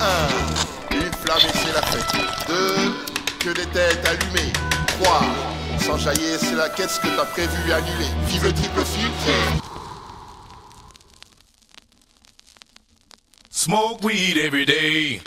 1. Une flamme et c'est la fête. 2. Que des têtes allumées. 3. S'enjailler, c'est la quête, ce que t'as prévu annuler. Vive le triple filtre. Smoke weed every day.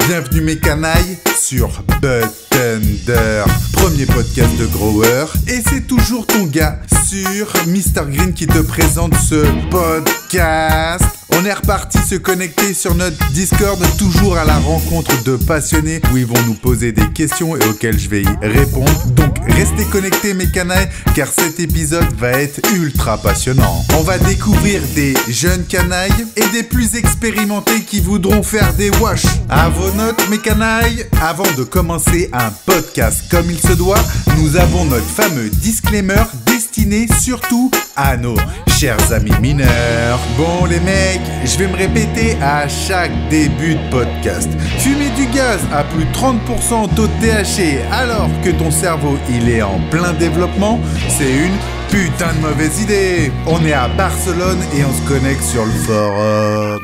Bienvenue mes canailles sur Bud Thunder, premier podcast de Grower. Et c'est toujours ton gars sur Mr Green qui te présente ce podcast. On est reparti se connecter sur notre Discord, toujours à la rencontre de passionnés où ils vont nous poser des questions et auxquelles je vais y répondre. Donc restez connectés mes canailles car cet épisode va être ultra passionnant. On va découvrir des jeunes canailles et des plus expérimentés qui voudront faire des wash. À vos notes mes canailles. Avant de commencer un podcast comme il se doit, nous avons notre fameux disclaimer destiné surtout à nos chers amis mineurs. Bon les mecs, je vais me répéter à chaque début de podcast. Fumer du gaz à plus de 30% taux de THC alors que ton cerveau il est en plein développement, c'est une putain de mauvaise idée. On est à Barcelone et on se connecte sur le forum.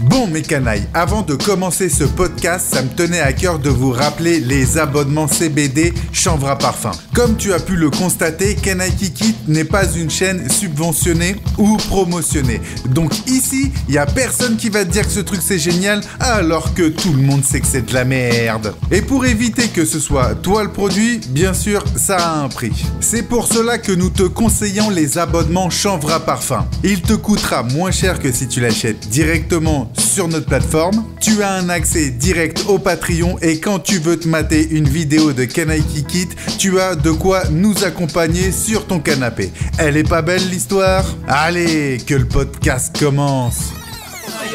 Bon mes canailles, avant de commencer ce podcast, ça me tenait à cœur de vous rappeler les abonnements CBD Chanvre à Parfum. Comme tu as pu le constater, Canaille Kikit n'est pas une chaîne subventionnée ou promotionnée. Donc ici, il n'y a personne qui va te dire que ce truc c'est génial alors que tout le monde sait que c'est de la merde. Et pour éviter que ce soit toi le produit, bien sûr, ça a un prix. C'est pour cela que nous te conseillons les abonnements Chanvre à Parfum. Il te coûtera moins cher que si tu l'achètes directement sur notre plateforme. Tu as un accès direct au Patreon et quand tu veux te mater une vidéo de Canaille Kikit, tu as de quoi nous accompagner sur ton canapé. Elle est pas belle l'histoire ? Allez, que le podcast commence.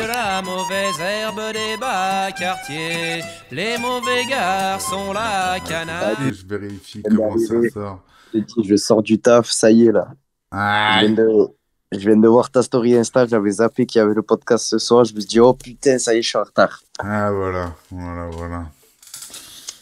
La mauvaise herbe des bas quartiers, les mauvais garçons, la canaille. Allez, je vérifie comment ça sort. Je sors du taf, ça y est là. Aïe. Je viens de voir ta story Insta, j'avais zappé qu'il y avait le podcast ce soir, je me suis dit oh putain ça y est je suis en retard. Ah voilà.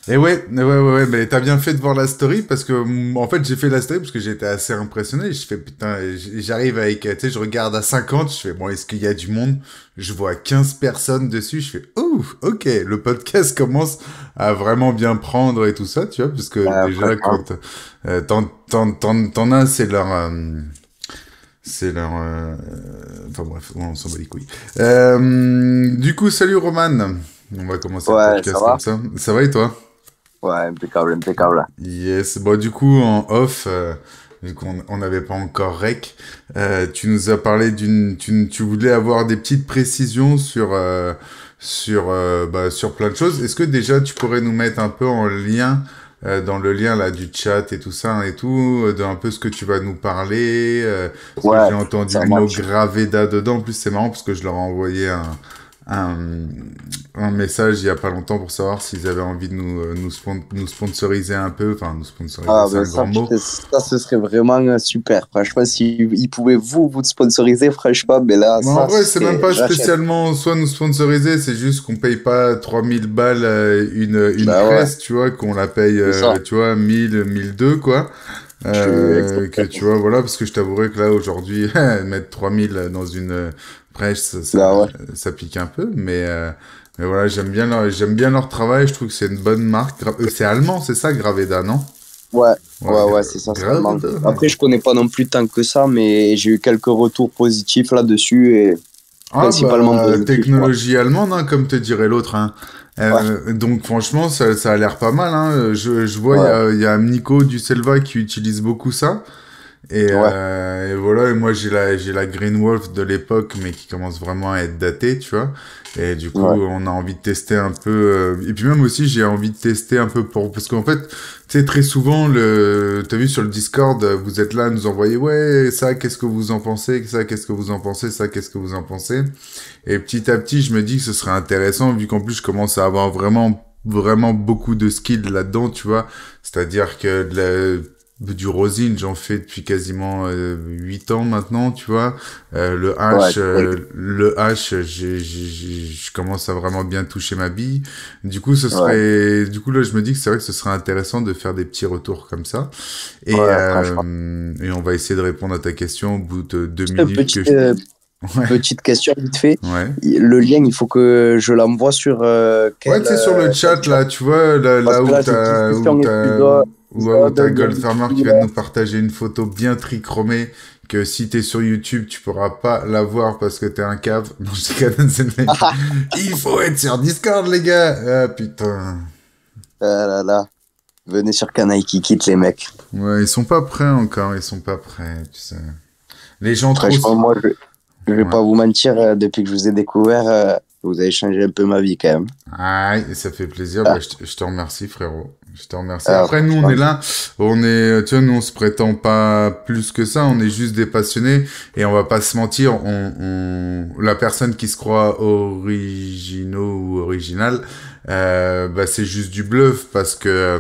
Et ouais, mais t'as bien fait de voir la story parce que, en fait, j'ai fait la story parce que j'étais assez impressionné. Je fais, putain, j'arrive avec, tu sais, je regarde à 50, je fais, bon, est-ce qu'il y a du monde? Je vois 15 personnes dessus, je fais, ouf, ok, le podcast commence à vraiment bien prendre et tout ça, tu vois, parce que déjà, quand t'en as, c'est leur, enfin bref, on s'en bat les couilles. Du coup, salut Roman. On va commencer le podcast comme ça. Ça va et toi? Ouais, impeccable. Yes, bon du coup en off, vu qu'on n'avait pas encore rec, tu nous as parlé tu voulais avoir des petites précisions sur plein de choses. Est-ce que déjà tu pourrais nous mettre un peu en lien dans le lien là du chat et tout ça et tout, d'un peu ce que tu vas nous parler, parce que j'ai entendu le mot Graveda dedans. En plus c'est marrant parce que je leur ai envoyé un message il y a pas longtemps pour savoir s'ils avaient envie de nous sponsoriser un peu, enfin nous sponsoriser, c'est un grand mot. Ça ce serait vraiment super, franchement s'ils pouvaient vous sponsoriser franchement, mais là en vrai c'est même pas spécialement soit nous sponsoriser, c'est juste qu'on paye pas 3000 balles une presse, tu vois, qu'on la paye tu vois 1002 quoi. Que tu vois, voilà, parce que je t'avouerai que là aujourd'hui mettre 3000 dans une presse ça pique un peu, mais voilà, j'aime bien leur travail, je trouve que c'est une bonne marque. C'est allemand, c'est ça, Graveda, non? Ouais, c'est ça, c'est allemand. Après je connais pas non plus tant que ça, mais j'ai eu quelques retours positifs là-dessus et principalement technologie allemande, hein, comme te dirait l'autre, hein. Donc franchement ça a l'air pas mal, hein. Je vois il y a Nico du Selva qui utilise beaucoup ça et voilà, et moi j'ai la Green Wolf de l'époque mais qui commence vraiment à être datée, tu vois, et du coup on a envie de tester un peu et puis même aussi j'ai envie de tester un peu parce qu'en fait tu sais très souvent t'as vu sur le Discord vous êtes là à nous envoyer ça qu'est-ce que vous en pensez, ça qu'est-ce que vous en pensez, ça qu'est-ce que vous en pensez, et petit à petit je me dis que ce serait intéressant vu qu'en plus je commence à avoir vraiment beaucoup de skills là-dedans, tu vois, c'est-à-dire que du rosin, j'en fais depuis quasiment 8 ans maintenant, tu vois. Le hash, je commence à vraiment bien toucher ma bille. Du coup, là, je me dis que c'est vrai que ce serait intéressant de faire des petits retours comme ça. Et on va essayer de répondre à ta question au bout de 2 minutes. Petite question vite fait. Ouais. Le lien, il faut que je l'envoie sur. Ouais, tu sais, sur le chat, là, tu vois, là où t'as Goldfarmer qui vient de nous partager une photo bien trichromée, que si t'es sur YouTube, tu pourras pas la voir parce que t'es un cave. Non, je déconne, c'est le mec. Il faut être sur Discord, les gars. Ah, putain. Ah là là. Venez sur Canaille qui quitte les mecs. Ouais, ils sont pas prêts encore, ils sont pas prêts, tu sais. Les gens trop... Franchement, moi, je vais pas vous mentir, depuis que je vous ai découvert, vous avez changé un peu ma vie quand même. Ah, ça fait plaisir. Bah, je te remercie, frérot. Je te remercie. Après, nous, on est là. Tu vois, nous, on se prétend pas plus que ça. On est juste des passionnés. Et on va pas se mentir. La personne qui se croit originaux ou original, bah, c'est juste du bluff parce que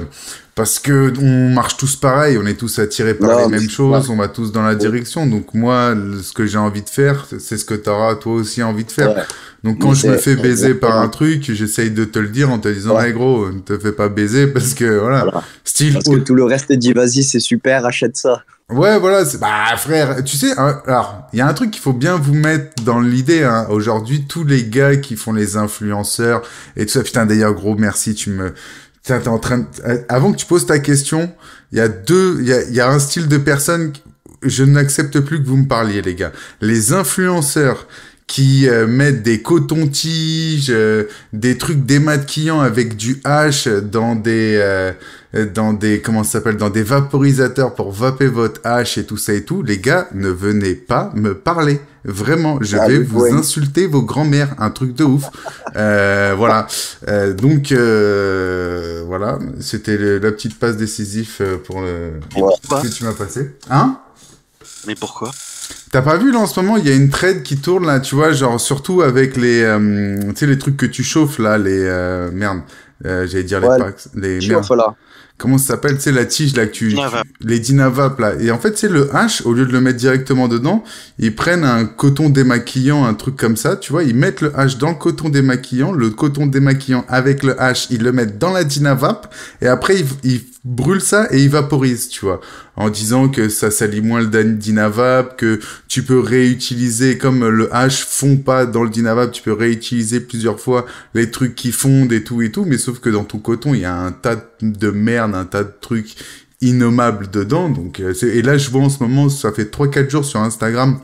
on marche tous pareil. On est tous attirés par les mêmes choses. On va tous dans la direction. Donc, moi, ce que j'ai envie de faire, c'est ce que t'auras toi aussi envie de faire. Ouais. Donc quand je me fais baiser par un truc, j'essaye de te le dire en te disant hey gros, ne te fais pas baiser parce que voilà. Style parce que tout le reste dit vas-y, c'est super, achète ça. Ouais, voilà, bah frère, tu sais, alors, il y a un truc qu'il faut bien vous mettre dans l'idée hein. Aujourd'hui, tous les gars qui font les influenceurs et tout ça, putain d'ailleurs gros merci, t'es en train de... Avant que tu poses ta question, il y a un style de personne je n'accepte plus que vous me parliez les gars. Les influenceurs qui mettent des cotons-tiges, des trucs démaquillants avec du H dans des comment ça s'appelle, dans des vaporisateurs pour vaper votre H et tout ça et tout, les gars, ne venez pas me parler. Vraiment, je vais vous insulter vos grands-mères, un truc de ouf. Voilà. Donc voilà, c'était la petite passe décisive pour ce que tu m'as passé. Hein? Mais pourquoi? T'as pas vu là en ce moment, il y a une trend qui tourne là, tu vois, genre surtout avec les, tu sais les trucs que tu chauffes là, les j'allais dire les packs, les là. Comment ça s'appelle, tu sais la tige là que les Dynavap là. Et en fait c'est le H, au lieu de le mettre directement dedans, ils prennent un coton démaquillant, un truc comme ça, tu vois, ils mettent le H dans le coton démaquillant avec le H, ils le mettent dans la Dynavap et après ils brûlent ça et ils vaporisent, tu vois, en disant que ça salit moins le Dynavap, que tu peux réutiliser, comme le H fond pas dans le Dynavap, tu peux réutiliser plusieurs fois les trucs qui fondent et tout, mais sauf que dans ton coton, il y a un tas de merde, un tas de trucs innommables dedans, donc et là je vois en ce moment, ça fait 3-4 jours sur Instagram,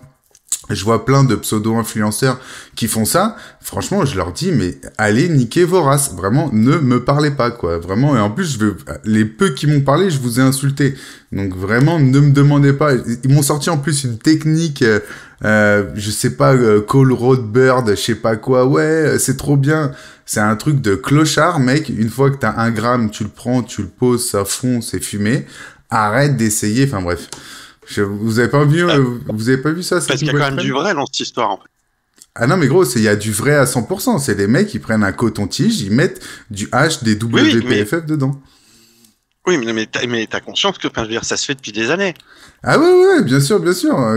je vois plein de pseudo-influenceurs qui font ça. Franchement, je leur dis, mais allez niquer vos races. Vraiment, ne me parlez pas, quoi. Vraiment. Et en plus, les peu qui m'ont parlé, je vous ai insulté. Donc vraiment, ne me demandez pas. Ils m'ont sorti en plus une technique, je sais pas, Call Road Bird, je sais pas quoi. Ouais, c'est trop bien. C'est un truc de clochard, mec. Une fois que t'as 1 gramme, tu le prends, tu le poses, ça fond, c'est fumé. Arrête d'essayer. Enfin bref. Vous avez pas vu ça? Parce qu'il y a quand même du vrai dans cette histoire, en fait. Ah non, mais gros, il y a du vrai à 100%. C'est les mecs qui prennent un coton-tige, ils mettent du H, des WPFF dedans. Oui, mais t'as conscience que, enfin, je veux dire, ça se fait depuis des années. Ah ouais, bien sûr.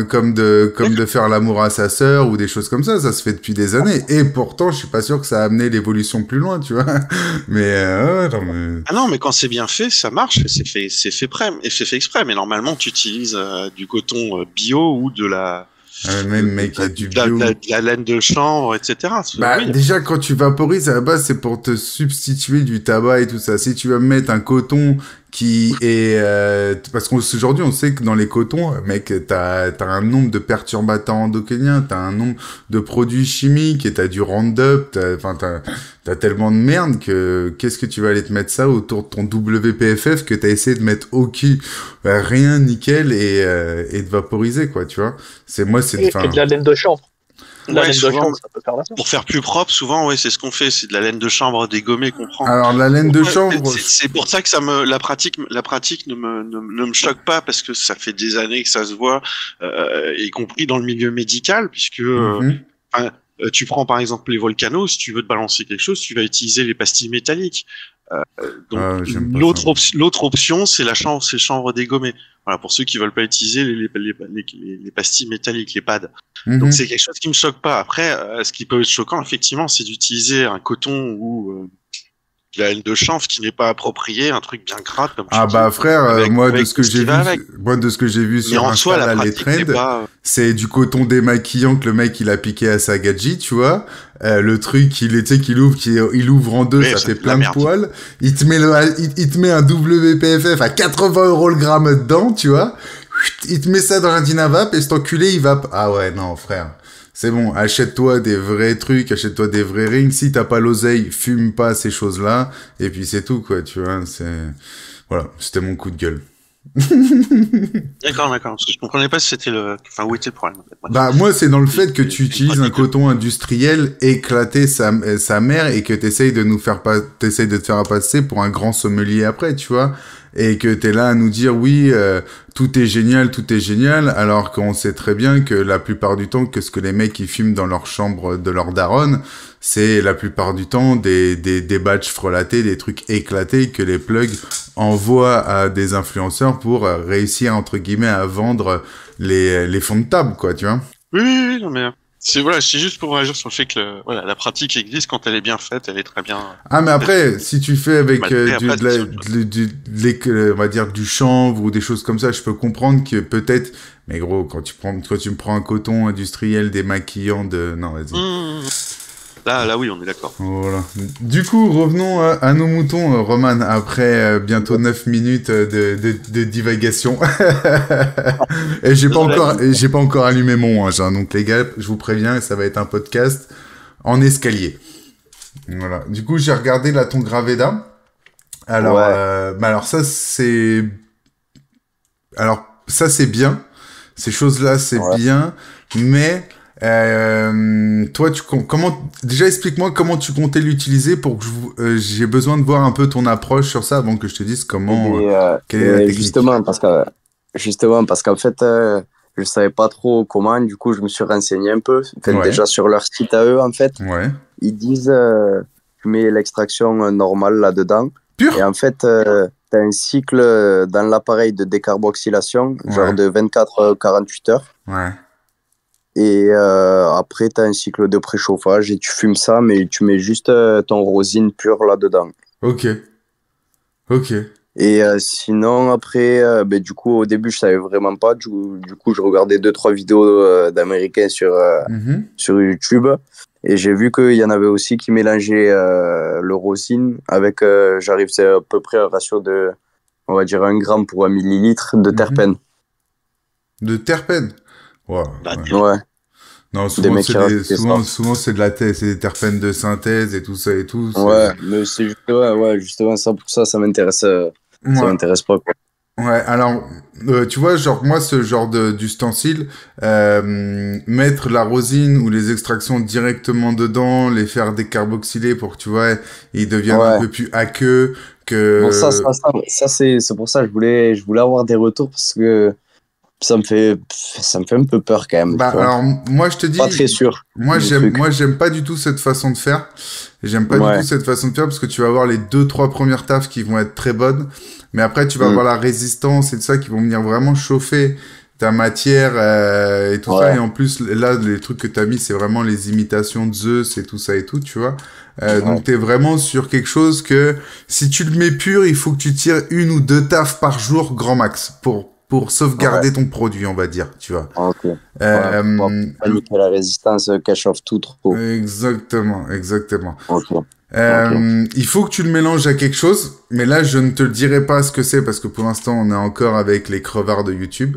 Comme de faire l'amour à sa sœur ou des choses comme ça se fait depuis des années. Et pourtant, je suis pas sûr que ça a amené l'évolution plus loin, tu vois. Mais Ah non, mais quand c'est bien fait, ça marche. C'est fait exprès. Mais normalement, tu utilises du coton bio ou de la... même mec, il y a du bio. De la laine de chanvre, etc. Bah, oui. Déjà, quand tu vaporises, à la base, c'est pour te substituer du tabac et tout ça. Si tu vas mettre un coton qui est... parce qu'aujourd'hui, on sait que dans les cotons, mec, t'as un nombre de perturbateurs endocriniens, t'as un nombre de produits chimiques et t'as du Roundup, t'as tellement de merde que qu'est-ce que tu vas aller te mettre ça autour de ton WPFF que t'as essayé de mettre rien, nickel et de vaporiser, quoi, tu vois. Et de la laine de chanvre. La laine souvent, de chanvre, ça peut faire la pour faire plus propre, souvent, c'est ce qu'on fait, c'est de la laine de chanvre dégommée qu'on prend. Alors la laine de chanvre, c'est pour ça que la pratique ne me choque pas parce que ça fait des années que ça se voit, y compris dans le milieu médical, puisque tu prends par exemple les volcanos, si tu veux te balancer quelque chose, tu vas utiliser les pastilles métalliques. Donc l'autre option, c'est le chanvre dégommé. Voilà, pour ceux qui veulent pas utiliser les pastilles métalliques, les pads. Donc c'est quelque chose qui me choque pas. Après, ce qui peut être choquant, effectivement, c'est d'utiliser un coton ou la laine de chanvre qui n'est pas appropriée, un truc bien gras comme tu dis. Frère, moi de ce que j'ai vu sur Insta, là, les trends, c'est du coton démaquillant que le mec il a piqué à sa gadget, tu vois. Le truc il ouvre en deux, ça fait plein de poils. Il te met un WPFF à 80 € le gramme dedans, tu vois. Il te met ça dans un Dynavap et cet enculé il va... Ah ouais, non frère. C'est bon, achète-toi des vrais trucs, achète-toi des vrais rings. Si t'as pas l'oseille, fume pas ces choses-là. Et puis c'est tout, quoi, tu vois. Voilà, c'était mon coup de gueule. D'accord. Parce que je comprenais pas si c'était où était le problème, en fait. Bah, moi, c'est dans le fait que tu utilises un coton industriel éclaté sa mère et que t'essayes de te faire passer pour un grand sommelier après, tu vois. Et que t'es là à nous dire oui, tout est génial, alors qu'on sait très bien que la plupart du temps, que ce que les mecs ils fument dans leur chambre de leur daronne, c'est la plupart du temps des batchs frelatés, des trucs éclatés que les plugs envoient à des influenceurs pour réussir entre guillemets à vendre les fonds de table, quoi, tu vois. Oui, non mais c'est juste pour réagir sur le fait que la pratique existe quand elle est bien faite, elle est très bien. Ah mais après, si tu fais avec on va dire du chanvre ou des choses comme ça, je peux comprendre que peut-être. Mais gros, quand tu me prends un coton industriel démaquillant non, vas-y. Là, oui, on est d'accord. Voilà. Du coup, revenons à nos moutons, Roman, après bientôt 9 minutes de divagation. Et j'ai pas encore allumé mon ange, hein. Donc les gars, je vous préviens, ça va être un podcast en escalier. Voilà. Du coup, j'ai regardé là ton Graveda. Alors, alors ça c'est bien. Ces choses-là, c'est bien, mais toi, déjà explique-moi comment tu comptais l'utiliser pour que j'ai besoin de voir un peu ton approche sur ça avant que je te dise comment. Quelle est la technique. Justement parce qu'en fait, je savais pas trop comment. Du coup, je me suis renseigné un peu. Déjà sur leur site à eux, en fait, ils disent tu mets l'extraction normale là-dedans. Pure. Et en fait, t'as un cycle dans l'appareil de décarboxylation, genre de 24-48 heures. Ouais. Et après, tu as un cycle de préchauffage et tu fumes ça, mais tu mets juste ton rosine pure là-dedans. Ok. Et sinon, après, du coup, au début, je savais vraiment pas. Du coup, je regardais 2-3 vidéos d'Américains sur YouTube. Et j'ai vu qu'il y en avait aussi qui mélangeaient le rosine avec, c'est à peu près un ratio de, on va dire, 1 gramme pour 1 millilitre de terpènes. De terpènes? Wow, ouais. Non, souvent c'est des terpènes de synthèse et tout ça et tout. Ouais, mais c'est justement ça, pour ça m'intéresse. Ça m'intéresse pas, quoi. Ouais, alors, tu vois, genre, moi, ce genre d'ustensile, mettre la rosine ou les extractions directement dedans, les faire décarboxyler pour que, tu vois, ils deviennent un peu plus aqueux, que... Bon, ça, c'est pour ça que je voulais avoir des retours, parce que ça me fait un peu peur, quand même. Alors, moi, je te dis... Pas très sûr. Moi, j'aime pas du tout cette façon de faire. J'aime pas du tout cette façon de faire, parce que tu vas avoir les 2-3 premières tafs qui vont être très bonnes. Mais après, tu vas avoir la résistance et tout ça qui vont venir vraiment chauffer ta matière et tout ça. Et en plus, là, les trucs que tu as mis, c'est vraiment les imitations de Zeus et tout ça et tout, tu vois. Donc, tu es vraiment sur quelque chose que si tu le mets pur, il faut que tu tires 1 ou 2 tafs par jour, grand max, pour sauvegarder ton produit, on va dire, tu vois. Ok. Pour pas niquer la résistance qu'elle chauffe tout trop. Exactement. Ok. Il faut que tu le mélanges à quelque chose, mais là je ne te le dirai pas ce que c'est parce que pour l'instant on est encore avec les crevards de YouTube.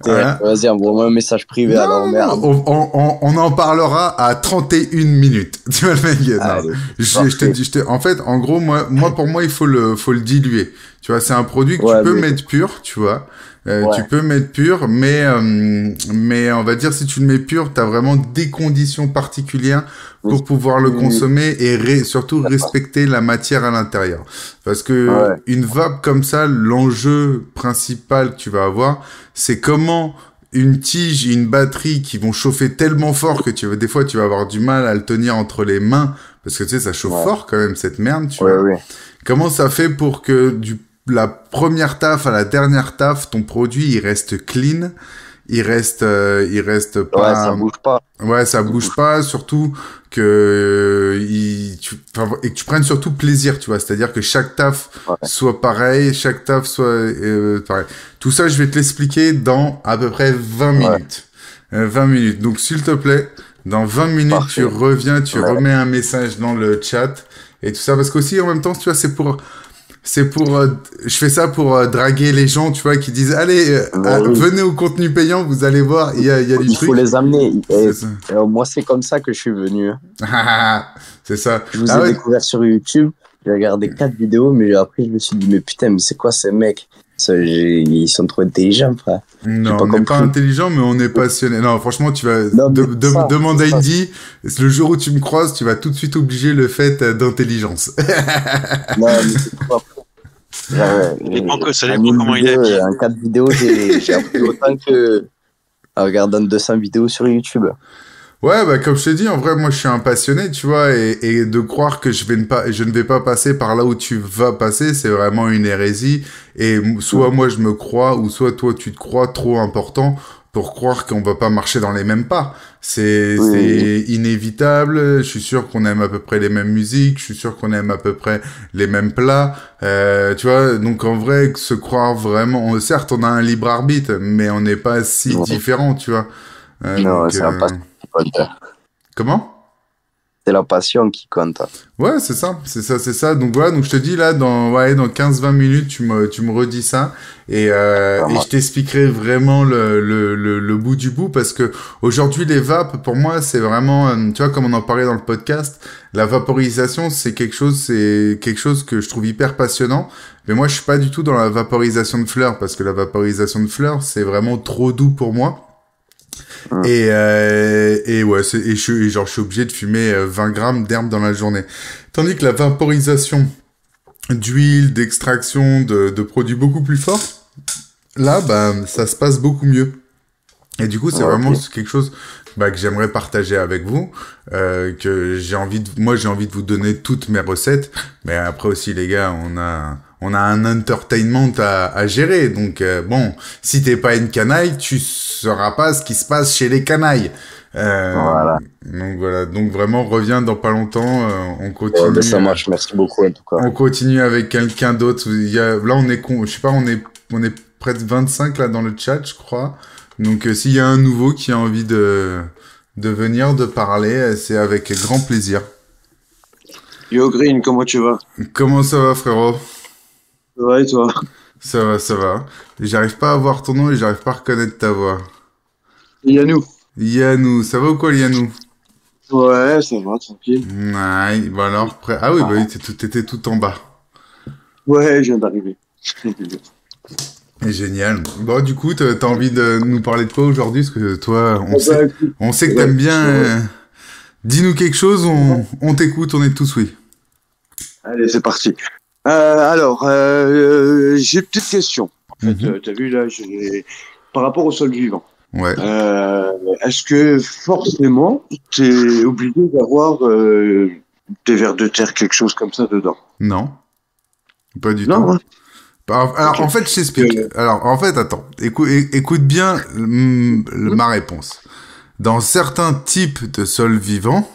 Voilà. Vas-y, envoie-moi un message privé. Alors merde. On en parlera à 31 minutes. Tu vois le mec. Je te dis, en fait, en gros, moi pour moi il faut le diluer. Tu vois, c'est un produit que tu peux mettre pur, tu vois. Tu peux mettre pur, mais on va dire si tu le mets pur, t'as vraiment des conditions particulières pour pouvoir le consommer et surtout respecter la matière à l'intérieur. Parce que une vape comme ça, l'enjeu principal que tu vas avoir, c'est comment une tige et une batterie qui vont chauffer tellement fort que des fois tu vas avoir du mal à le tenir entre les mains parce que tu sais ça chauffe fort quand même cette merde, tu vois. Comment ça fait pour que la première taf à la dernière taf, ton produit il reste clean il reste pas. Ouais, ça bouge pas. Ouais, ça bouge pas, surtout que et que tu prennes surtout plaisir, tu vois. C'est-à-dire que chaque taf soit pareil, chaque taf soit pareil. Tout ça, je vais te l'expliquer dans à peu près 20 minutes. 20 minutes. Donc, s'il te plaît, dans 20 minutes, Parfait. tu reviens, tu remets un message dans le chat et tout ça. Parce qu'aussi, en même temps, tu vois, je fais ça pour draguer les gens, tu vois, qui disent, allez, venez au contenu payant, vous allez voir, il y a du truc. Il faut les amener. Moi, c'est comme ça que je suis venu. C'est ça. Je vous ai découvert sur YouTube. J'ai regardé 4 vidéos, mais après, je me suis dit, mais putain, mais c'est quoi ces mecs? Ils sont trop intelligents, frère. Non, on n'est pas intelligent, mais on est passionné. Non, franchement, tu vas demande à Indy. Le jour où tu me croises, tu vas tout de suite obliger le fait d'intelligence. Non, mais c'est pas ça dépend comment il est. En 4 vidéos, j'ai appris autant que en regardant 200 vidéos sur YouTube. Ouais, bah comme je te dis, en vrai, moi je suis un passionné, tu vois, et de croire que je ne vais pas passer par là où tu vas passer, c'est vraiment une hérésie. Et soit moi je me crois, ou soit toi tu te crois trop important pour croire qu'on va pas marcher dans les mêmes pas. C'est inévitable. Je suis sûr qu'on aime à peu près les mêmes musiques. Je suis sûr qu'on aime à peu près les mêmes plats. Tu vois, donc en vrai, se croire vraiment... certes, on a un libre arbitre, mais on n'est pas si différents, tu vois. Non, c'est la passion qui compte. Comment ? C'est la passion qui compte. Ouais, c'est ça. Donc voilà, donc je te dis là, dans 15-20 minutes, tu me redis ça. Et je t'expliquerai vraiment le bout du bout, parce que aujourd'hui, les vapes, pour moi, c'est vraiment, tu vois, comme on en parlait dans le podcast, la vaporisation, c'est quelque chose que je trouve hyper passionnant. Mais moi, je suis pas du tout dans la vaporisation de fleurs, parce que la vaporisation de fleurs, c'est vraiment trop doux pour moi. Et ouais, je suis obligé de fumer 20 grammes d'herbe dans la journée. Tandis que la vaporisation d'huile, d'extraction, de produits beaucoup plus forts, là, bah, ça se passe beaucoup mieux. Et du coup, c'est vraiment quelque chose que j'aimerais partager avec vous, que j'ai envie de vous donner toutes mes recettes. Mais après aussi, les gars, on a un entertainment à gérer. Donc, bon, si t'es pas une canaille, tu sauras pas ce qui se passe chez les canailles. Voilà. Donc, voilà. Donc, vraiment, reviens dans pas longtemps. On continue. Ça marche. Merci beaucoup, en tout cas. On continue avec quelqu'un d'autre. Là, on est près de 25, là, dans le chat, je crois. Donc, s'il y a un nouveau qui a envie de venir, de parler, c'est avec grand plaisir. Yo, Green, comment tu vas? Comment ça va, frérot? Ça va et toi? Ça va. J'arrive pas à voir ton nom et j'arrive pas à reconnaître ta voix. Yannou, ça va ou quoi, Yannou? Ouais, ça va, tranquille. Ouais, bah alors, ah oui, bah oui, t'étais tout en bas. Ouais, je viens d'arriver. Génial. Bon, du coup, t'as envie de nous parler de quoi aujourd'hui? Parce que toi, on sait que t'aimes bien. Dis-nous quelque chose, on t'écoute, on est tous oui. Allez, c'est parti. Alors, j'ai une petite question. En fait, t'as vu là, par rapport au sol vivant. Ouais. Est-ce que forcément, t'es obligé d'avoir des vers de terre, quelque chose comme ça dedans? Non. Pas du tout. Hein. Alors, en fait, je t'explique. Alors, en fait, attends. Écoute bien ma réponse. Dans certains types de sols vivants,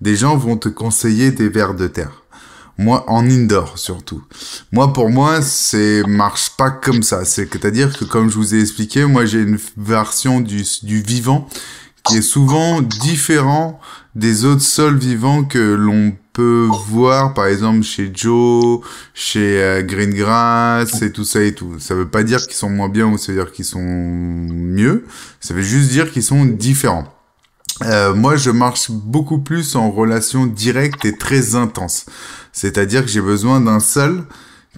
des gens vont te conseiller des vers de terre. Moi, en indoor, surtout. Pour moi, marche pas comme ça. C'est-à-dire que, comme je vous ai expliqué, moi, j'ai une version du vivant qui est souvent différent des autres sols vivants que l'on peut voir, par exemple, chez Joe, chez Greengrass et tout ça et tout. Ça veut pas dire qu'ils sont moins bien ou ça veut dire qu'ils sont mieux. Ça veut juste dire qu'ils sont différents. Moi, je marche beaucoup plus en relation directe et très intense. C'est-à-dire que j'ai besoin d'un sol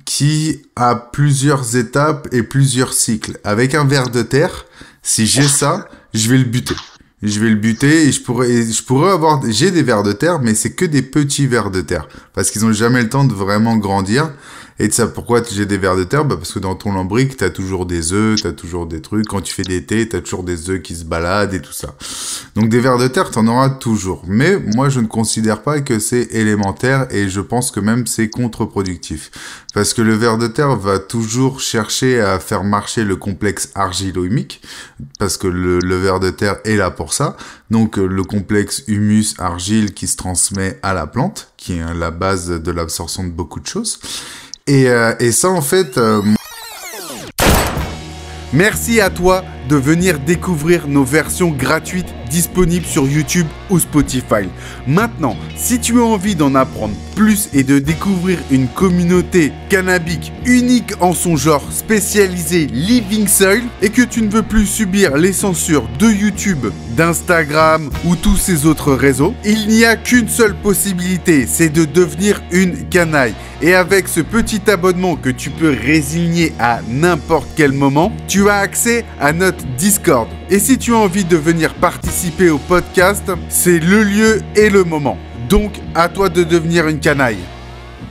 qui a plusieurs étapes et plusieurs cycles. Avec un ver de terre, si j'ai ça, je vais le buter. Et je pourrais avoir, j'ai des vers de terre, mais c'est que des petits vers de terre. Parce qu'ils ont jamais le temps de vraiment grandir. Et tu sais pourquoi j'ai des vers de terre? Parce que dans ton lambris, t'as toujours des œufs, t'as toujours des trucs. Quand tu fais des thés, t'as toujours des œufs qui se baladent et tout ça. Donc des vers de terre, t'en auras toujours. Mais moi, je ne considère pas que c'est élémentaire et je pense que même c'est contre-productif. Parce que le ver de terre va toujours chercher à faire marcher le complexe argilo-humique, parce que le ver de terre est là pour ça. Donc le complexe humus-argile qui se transmet à la plante, qui est la base de l'absorption de beaucoup de choses. Et ça, en fait... Merci à toi de venir découvrir nos versions gratuites disponibles sur YouTube ou Spotify. Maintenant, si tu as envie d'en apprendre plus et de découvrir une communauté cannabique unique en son genre, spécialisée Living Soil, et que tu ne veux plus subir les censures de YouTube, d'Instagram ou tous ces autres réseaux, il n'y a qu'une seule possibilité, c'est de devenir une canaille. Et avec ce petit abonnement que tu peux résigner à n'importe quel moment, tu as accès à notre Discord. Et si tu as envie de venir participer au podcast, c'est le lieu et le moment. Donc, à toi de devenir une canaille.